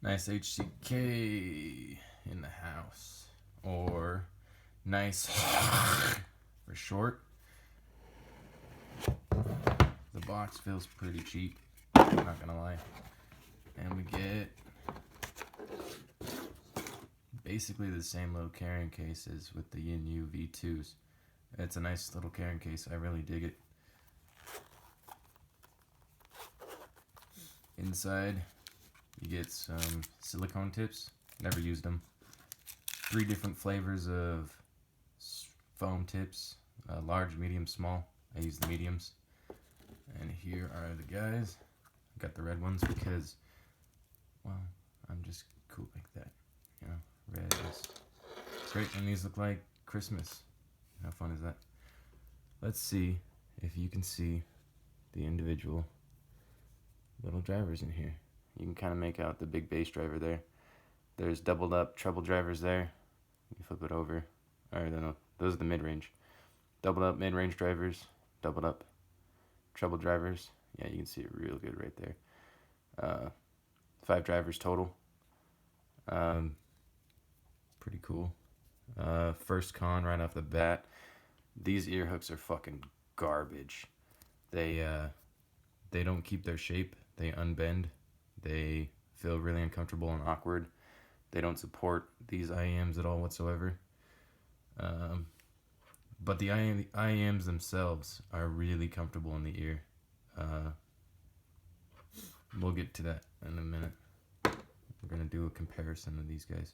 NICEHCK in the house, or NICEHCK for short. The box feels pretty cheap, I'm not gonna lie. And we get basically the same little carrying case as with the Yin V2s. It's a nice little carrying case, I really dig it. Inside, you get some silicone tips, never used them. 3 different flavors of foam tips, large, medium, small. I use the mediums. And here are the guys. I got the red ones because, well, I'm just cool like that. You know, red is great, and these look like Christmas. How fun is that? Let's see if you can see the individual little drivers in here. You can kind of make out the big bass driver there. There's doubled up treble drivers there. You flip it over. Alright, no, those are the mid-range. Doubled up mid-range drivers, doubled up treble drivers. Yeah, you can see it real good right there. 5 drivers total. Pretty cool. First con right off the bat, these ear hooks are fucking garbage. They don't keep their shape. They unbend. They feel really uncomfortable and awkward. They don't support these IEMs at all whatsoever. But the IEMs themselves are really comfortable in the ear. We'll get to that in a minute. We're going to do a comparison of these guys.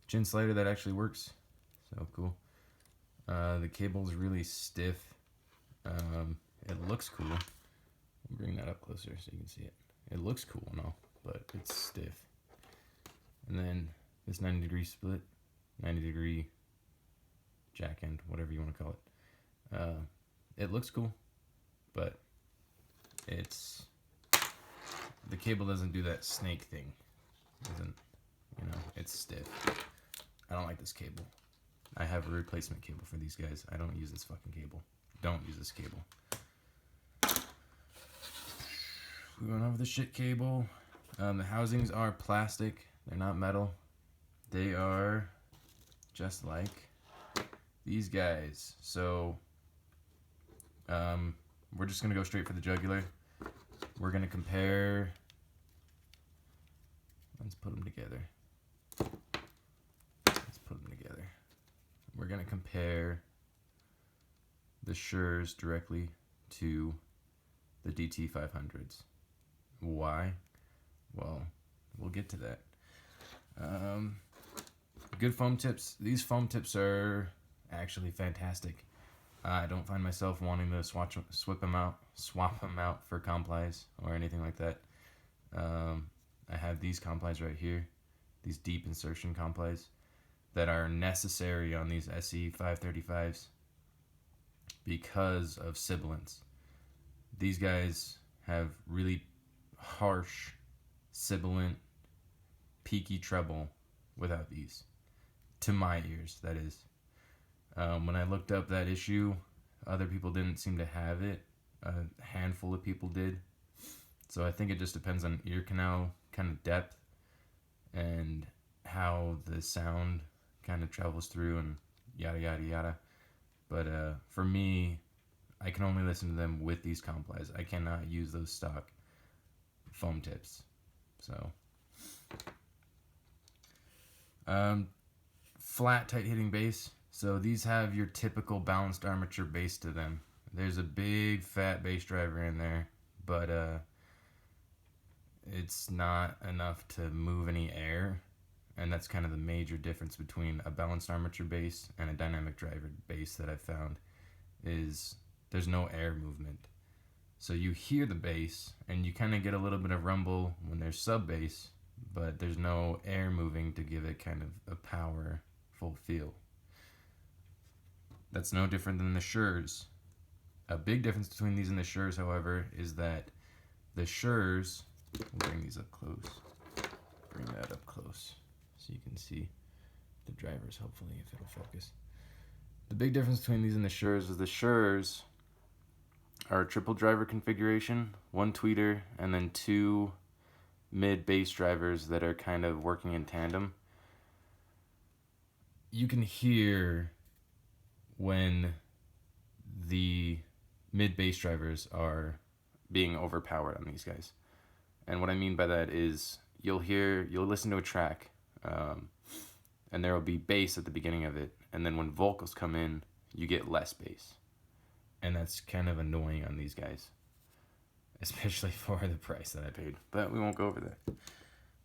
Chin slider that actually works. So cool. The cable's really stiff. It looks cool. I'll bring that up closer so you can see it. It looks cool and all, but it's stiff. And then this 90-degree split, 90-degree jack end, whatever you want to call it. It looks cool, but the cable doesn't do that snake thing. It's stiff. I don't like this cable. I have a replacement cable for these guys. I don't use this fucking cable. Don't use this cable. We went over the shit cable. The housings are plastic. They're not metal. They are just like these guys. So we're just gonna go straight for the jugular. We're gonna compare. Let's put them together. We're gonna compare the Shures directly to the DT500s. Why? Well, we'll get to that. Good foam tips. These foam tips are actually fantastic. I don't find myself wanting to swap them out for complies or anything like that. I have these complies right here, these deep insertion complies that are necessary on these SE535s because of sibilance. These guys have really harsh, sibilant, peaky treble without these. To my ears, that is. When I looked up that issue, other people didn't seem to have it. A handful of people did. So I think it just depends on ear canal kind of depth and how the sound kind of travels through and yada yada yada. But for me, I can only listen to them with these complies. I cannot use those stock foam tips. So flat, tight hitting bass. So these have your typical balanced armature bass to them. There's a big fat bass driver in there, but it's not enough to move any air. And that's kind of the major difference between a balanced armature bass and a dynamic driver bass that I've found, is there's no air movement. So you hear the bass and you kind of get a little bit of rumble when there's sub bass, but there's no air moving to give it kind of a powerful feel. That's no different than the Shures. A big difference between these and the Shures, however, is that the Shures, we'll bring these up close, bring that up close so you can see the drivers, hopefully, if it'll focus. The big difference between these and the Shures is the Shures are a triple driver configuration, 1 tweeter, and then 2 mid bass drivers that are kind of working in tandem, you can hear when the mid bass drivers are being overpowered on these guys. And what I mean by that is you'll listen to a track, and there will be bass at the beginning of it, and then when vocals come in, you get less bass. And that's kind of annoying on these guys, especially for the price that I paid. But we won't go over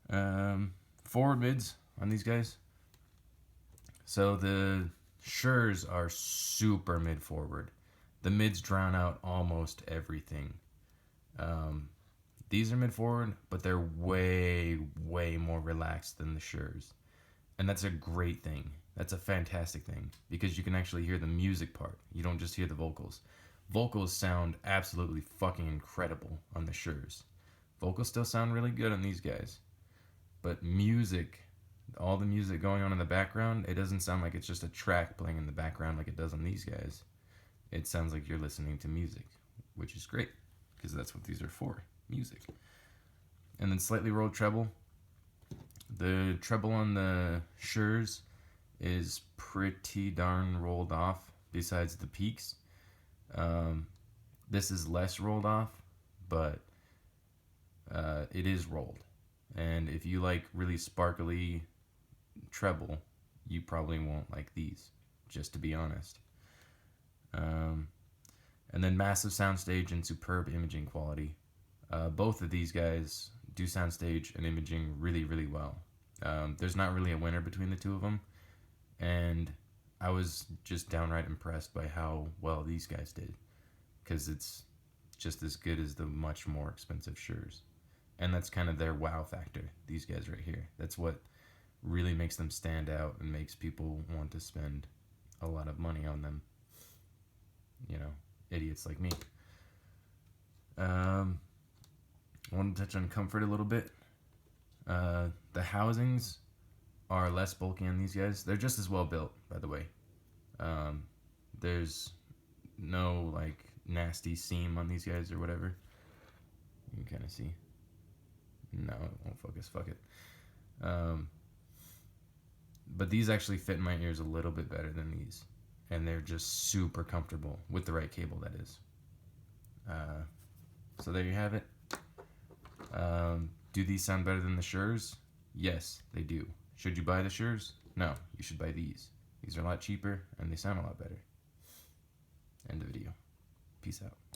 that. Forward mids on these guys. So the Shures are super mid forward. The mids drown out almost everything. These are mid forward, but they're way, way more relaxed than the Shures. And that's a great thing. That's a fantastic thing, because you can actually hear the music part. You don't just hear the vocals. Vocals sound absolutely fucking incredible on the Shures. Vocals still sound really good on these guys. But music, all the music going on in the background, it doesn't sound like it's just a track playing in the background like it does on these guys. It sounds like you're listening to music, which is great, because that's what these are for, music. And then slightly rolled treble. The treble on the Shures is pretty darn rolled off, besides the peaks. This is less rolled off, but it is rolled. And if you like really sparkly treble, you probably won't like these, just to be honest. And then massive soundstage and superb imaging quality. Both of these guys do soundstage and imaging really, really well. There's not really a winner between the two of them, and I was just downright impressed by how well these guys did, because it's just as good as the much more expensive Shures. And that's kind of their wow factor, these guys right here. That's what really makes them stand out and makes people want to spend a lot of money on them. You know, idiots like me. I want to touch on comfort a little bit. The housings are less bulky on these guys. They're just as well built, by the way. There's no like nasty seam on these guys or whatever. You can kind of see. No, it won't focus. Fuck it. But these actually fit in my ears a little bit better than these, and they're just super comfortable with the right cable, that is. So there you have it. Do these sound better than the Shures? Yes, they do. Should you buy the Shures? No, you should buy these. These are a lot cheaper, and they sound a lot better. End of video. Peace out.